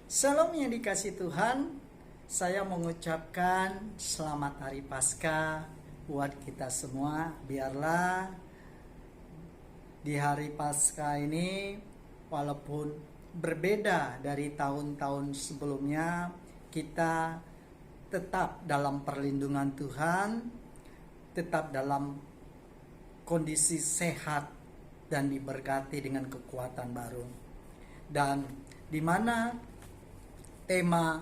Shalom yang dikasih Tuhan, saya mengucapkan selamat hari Paskah buat kita semua. Biarlah di hari Paskah ini, walaupun berbeda dari tahun-tahun sebelumnya, kita tetap dalam perlindungan Tuhan, tetap dalam kondisi sehat dan diberkati dengan kekuatan baru. Dan di mana tema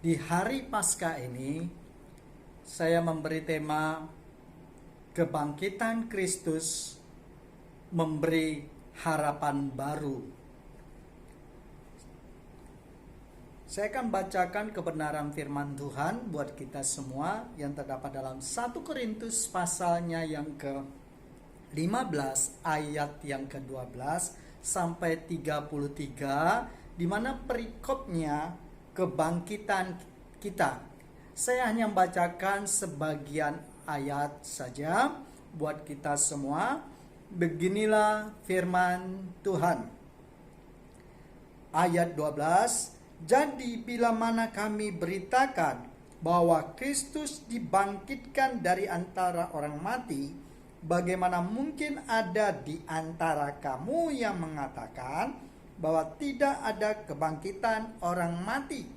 di hari Paskah ini, saya memberi tema kebangkitan Kristus memberi harapan baru. Saya akan bacakan kebenaran firman Tuhan buat kita semua yang terdapat dalam 1 Korintus pasalnya yang ke-15 ayat yang ke-12 sampai 33, di mana perikopnya kebangkitan kita. Saya hanya membacakan sebagian ayat saja buat kita semua. Beginilah firman Tuhan. Ayat 12, jadi bila mana kami beritakan bahwa Kristus dibangkitkan dari antara orang mati, bagaimana mungkin ada di antara kamu yang mengatakan bahwa tidak ada kebangkitan orang mati?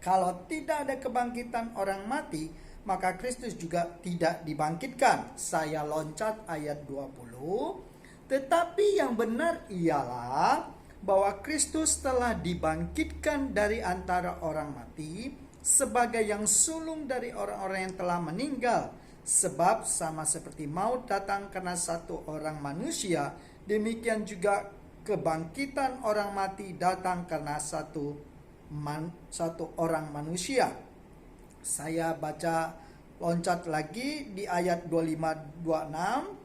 Kalau tidak ada kebangkitan orang mati, maka Kristus juga tidak dibangkitkan. Saya loncat ayat 20. Tetapi yang benar ialah bahwa Kristus telah dibangkitkan dari antara orang mati sebagai yang sulung dari orang-orang yang telah meninggal. Sebab sama seperti maut datang karena satu orang manusia, demikian juga kebangkitan orang mati datang karena satu orang manusia. Saya baca loncat lagi di ayat 25-26.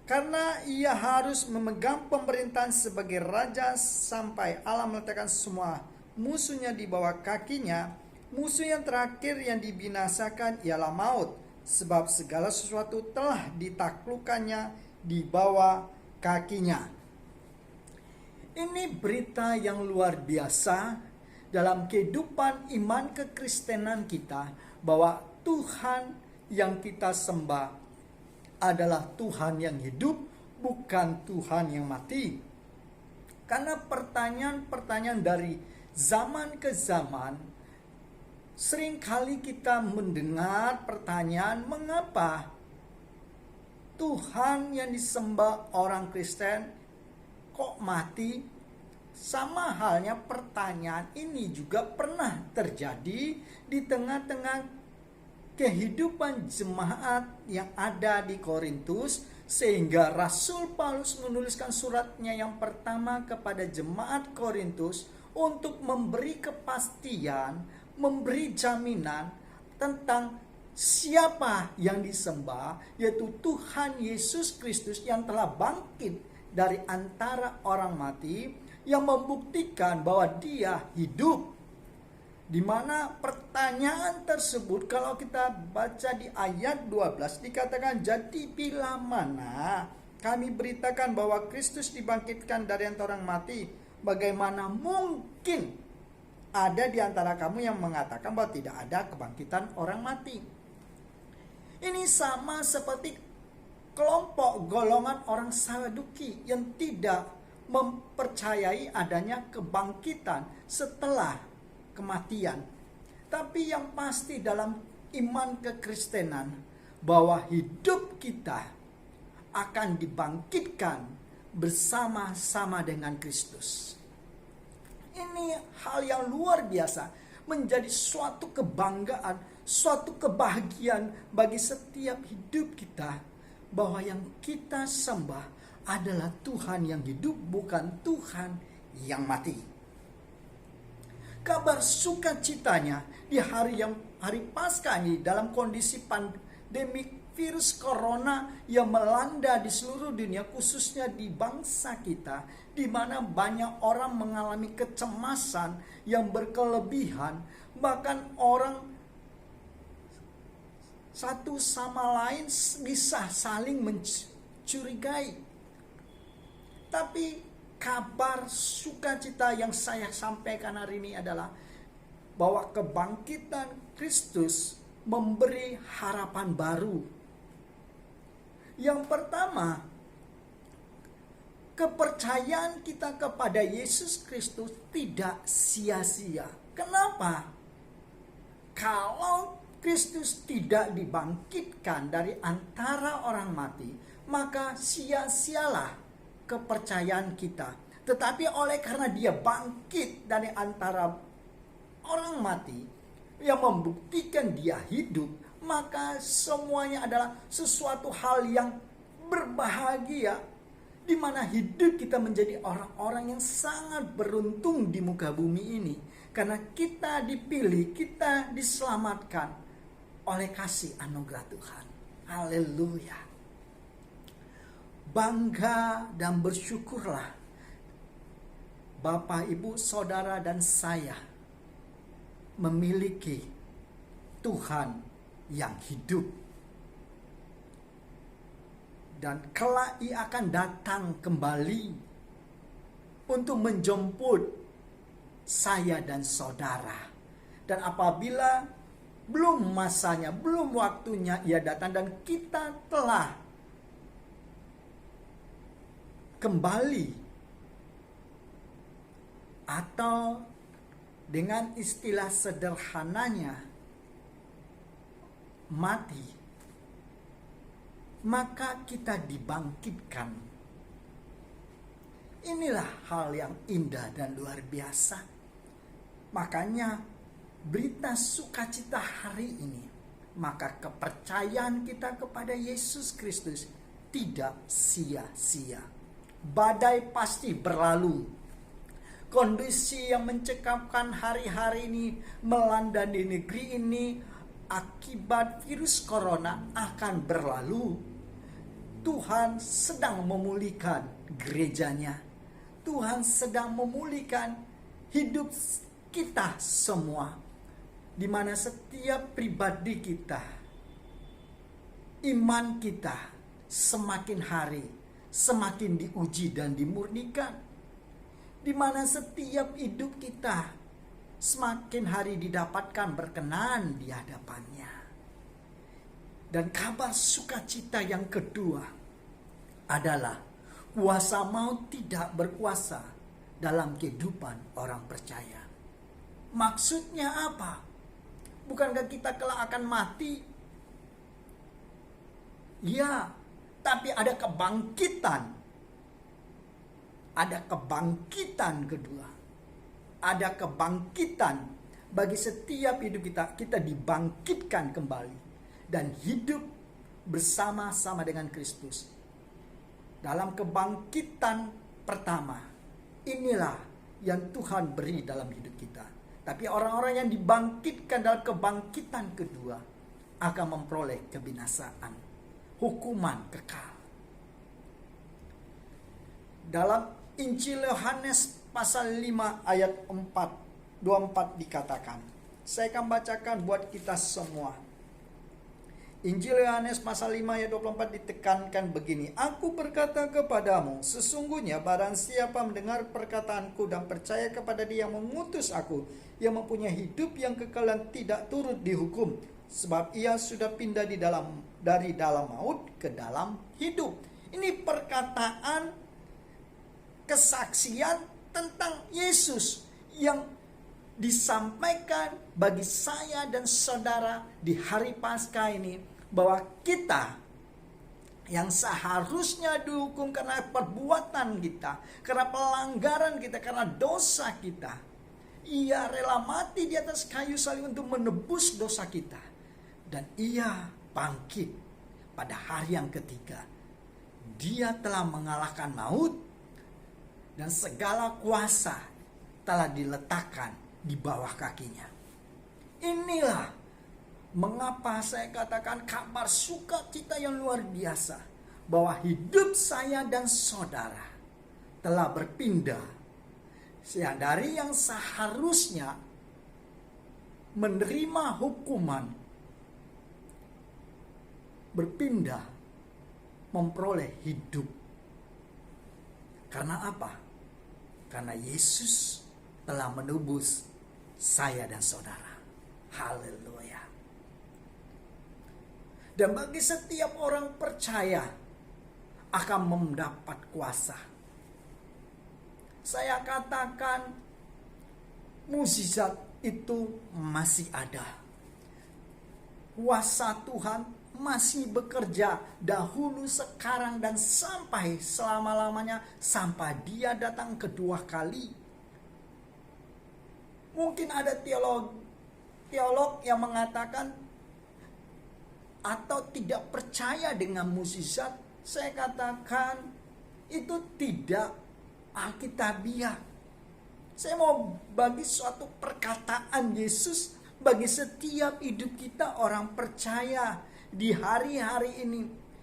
Karena ia harus memegang pemerintahan sebagai raja sampai Allah meletakkan semua musuhnya di bawah kakinya. Musuh yang terakhir yang dibinasakan ialah maut, sebab segala sesuatu telah ditaklukkannya di bawah kakinya. Ini berita yang luar biasa dalam kehidupan iman kekristenan kita, bahwa Tuhan yang kita sembah adalah Tuhan yang hidup, bukan Tuhan yang mati. Karena pertanyaan-pertanyaan dari zaman ke zaman, seringkali kita mendengar pertanyaan, mengapa Tuhan yang disembah orang Kristen kok mati? Sama halnya pertanyaan ini juga pernah terjadi di tengah-tengah kehidupan jemaat yang ada di Korintus, sehingga Rasul Paulus menuliskan suratnya yang pertama kepada jemaat Korintus untuk memberi kepastian, memberi jaminan tentang siapa yang disembah, yaitu Tuhan Yesus Kristus yang telah bangkit dari antara orang mati, yang membuktikan bahwa dia hidup. Di mana pertanyaan tersebut, kalau kita baca di ayat 12, dikatakan, jadi bila mana kami beritakan bahwa Kristus dibangkitkan dari antara orang mati, bagaimana mungkin ada di antara kamu yang mengatakan bahwa tidak ada kebangkitan orang mati? Ini sama seperti kelompok golongan orang Saduki yang tidak mempercayai adanya kebangkitan setelah kematian. Tapi yang pasti dalam iman kekristenan, bahwa hidup kita akan dibangkitkan bersama-sama dengan Kristus. Ini hal yang luar biasa, menjadi suatu kebanggaan, suatu kebahagiaan bagi setiap hidup kita, bahwa yang kita sembah adalah Tuhan yang hidup, bukan Tuhan yang mati. Kabar sukacitanya di hari Paskah ini, dalam kondisi pandemik virus corona yang melanda di seluruh dunia, khususnya di bangsa kita, di mana banyak orang mengalami kecemasan yang berkelebihan, bahkan orang satu sama lain bisa saling mencurigai. Tapi kabar sukacita yang saya sampaikan hari ini adalah bahwa kebangkitan Kristus memberi harapan baru. Yang pertama, kepercayaan kita kepada Yesus Kristus tidak sia-sia. Kenapa? Kalau Kristus tidak dibangkitkan dari antara orang mati, maka sia-sialah kepercayaan kita. Tetapi oleh karena dia bangkit dari antara orang mati, yang membuktikan dia hidup, maka semuanya adalah sesuatu hal yang berbahagia, di mana hidup kita menjadi orang-orang yang sangat beruntung di muka bumi ini. Karena kita dipilih, kita diselamatkan oleh kasih anugerah Tuhan. Haleluya. Bangga dan bersyukurlah Bapak, Ibu, Saudara, dan saya memiliki Tuhan yang hidup. Dan kelak Ia akan datang kembali untuk menjemput saya dan saudara. Dan apabila belum masanya, belum waktunya Ia datang dan kita telah kembali, atau dengan istilah sederhananya mati, maka kita dibangkitkan. Inilah hal yang indah dan luar biasa. Makanya berita sukacita hari ini, maka kepercayaan kita kepada Yesus Kristus tidak sia-sia. Badai pasti berlalu. Kondisi yang mencekamkan hari-hari ini melanda di negeri ini akibat virus corona akan berlalu. Tuhan sedang memulihkan gerejanya. Tuhan sedang memulihkan hidup kita semua, di mana setiap pribadi kita, iman kita semakin hari semakin diuji dan dimurnikan, di mana setiap hidup kita semakin hari didapatkan berkenan di hadapannya. Dan kabar sukacita yang kedua adalah kuasa maut tidak berkuasa dalam kehidupan orang percaya. Maksudnya apa? Bukankah kita kelak akan mati? Ya, tapi ada kebangkitan. Ada kebangkitan kedua. Ada kebangkitan bagi setiap hidup kita. Kita dibangkitkan kembali dan hidup bersama-sama dengan Kristus. Dalam kebangkitan pertama, inilah yang Tuhan beri dalam hidup kita. Tapi orang-orang yang dibangkitkan dalam kebangkitan kedua akan memperoleh kebinasaan, hukuman kekal. Dalam Injil Yohanes pasal 5 ayat 24 dikatakan. Saya akan bacakan buat kita semua. Injil Yohanes pasal 5 ayat 24 ditekankan begini. Aku berkata kepadamu, sesungguhnya barang siapa mendengar perkataanku dan percaya kepada Dia yang mengutus aku, yang mempunyai hidup yang kekal dan tidak turut dihukum, sebab ia sudah pindah dari dalam maut ke dalam hidup. Ini perkataan kesaksian tentang Yesus yang disampaikan bagi saya dan saudara di hari Paskah ini, bahwa kita yang seharusnya dihukum karena perbuatan kita, karena pelanggaran kita, karena dosa kita, Ia rela mati di atas kayu salib untuk menebus dosa kita. Dan Ia bangkit pada hari yang ketiga. Dia telah mengalahkan maut, dan segala kuasa telah diletakkan di bawah kakinya. Inilah mengapa saya katakan kabar sukacita yang luar biasa, bahwa hidup saya dan saudara telah berpindah dari yang seharusnya menerima hukuman, berpindah memperoleh hidup. Karena apa? Karena Yesus telah menebus saya dan saudara. Haleluya. Dan bagi setiap orang percaya akan mendapat kuasa. Saya katakan mukjizat itu masih ada. Kuasa Tuhan masih bekerja dahulu, sekarang, dan sampai selama-lamanya, sampai Dia datang kedua kali. Mungkin ada teolog yang mengatakan atau tidak percaya dengan mukjizat. Saya katakan itu tidak alkitabiah. Saya mau bagi suatu perkataan Yesus bagi setiap hidup kita orang percaya di hari-hari ini.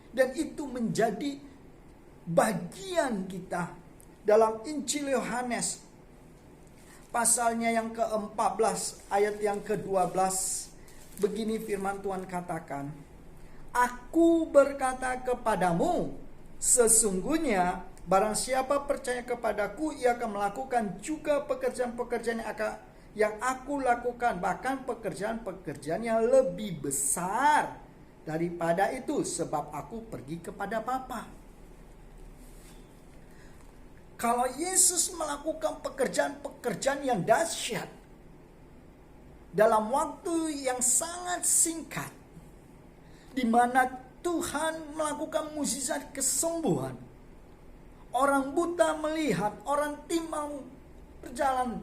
Dan itu menjadi bagian kita. Dalam Injil Yohanes pasalnya yang ke-14 ayat yang ke-12, begini firman Tuhan katakan, Aku berkata kepadamu, sesungguhnya barang siapa percaya kepadaku, ia akan melakukan juga pekerjaan-pekerjaan yang aku lakukan, bahkan pekerjaan-pekerjaan yang lebih besar daripada itu, sebab aku pergi kepada Bapa. Kalau Yesus melakukan pekerjaan-pekerjaan yang dahsyat dalam waktu yang sangat singkat, di mana Tuhan melakukan mukjizat kesembuhan, orang buta melihat, orang timpang berjalan,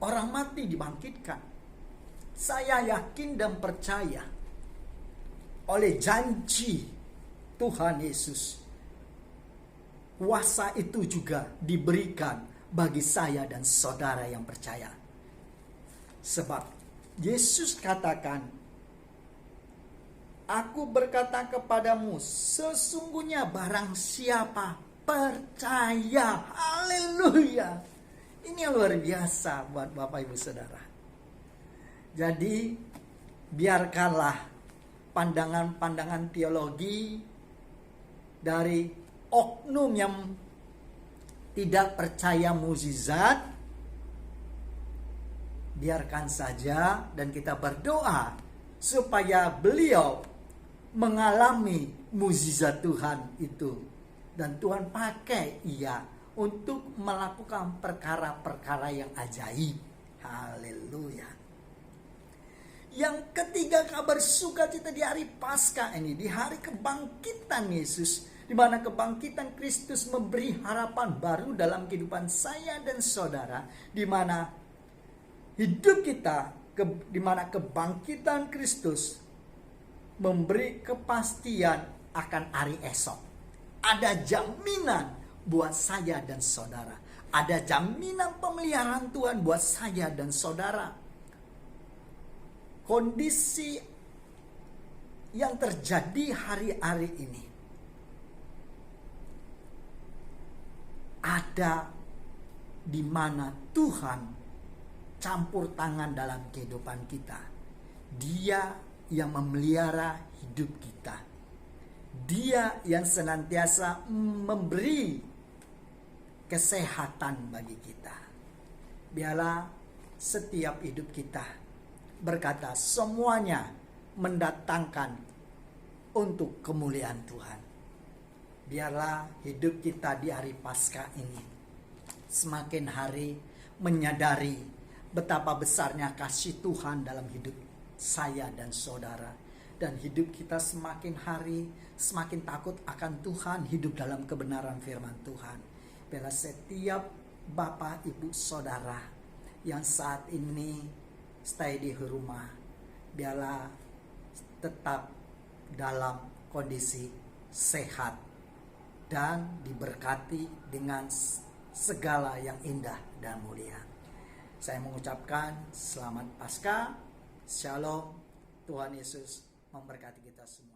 orang mati dibangkitkan. Saya yakin dan percaya oleh janji Tuhan Yesus, kuasa itu juga diberikan bagi saya dan saudara yang percaya. Sebab Yesus katakan, Aku berkata kepadamu, sesungguhnya barang siapa percaya. Haleluya. Ini yang luar biasa buat Bapak Ibu Saudara. Jadi biarkanlah pandangan-pandangan teologi dari oknum yang tidak percaya mukjizat, biarkan saja, dan kita berdoa supaya beliau mengalami mukjizat Tuhan itu, dan Tuhan pakai ia untuk melakukan perkara-perkara yang ajaib. Haleluya. Yang ketiga, kabar sukacita di hari Paskah ini, di hari kebangkitan Yesus, di mana kebangkitan Kristus memberi harapan baru dalam kehidupan saya dan saudara, di mana hidup kita, di mana kebangkitan Kristus memberi kepastian akan hari esok. Ada jaminan buat saya dan saudara. Ada jaminan pemeliharaan Tuhan buat saya dan saudara. Kondisi yang terjadi hari-hari ini ada di mana Tuhan campur tangan dalam kehidupan kita. Dia yang memelihara hidup kita. Dia yang senantiasa memberi kesehatan bagi kita. Biarlah setiap hidup kita berkata semuanya mendatangkan untuk kemuliaan Tuhan. Biarlah hidup kita di hari Paskah ini semakin hari menyadari betapa besarnya kasih Tuhan dalam hidup saya dan saudara. Dan hidup kita semakin hari semakin takut akan Tuhan, hidup dalam kebenaran firman Tuhan. Biarlah setiap Bapak, Ibu, Saudara yang saat ini stay di rumah, biarlah tetap dalam kondisi sehat dan diberkati dengan segala yang indah dan mulia. Saya mengucapkan selamat Paskah, Shalom, Tuhan Yesus memberkati kita semua.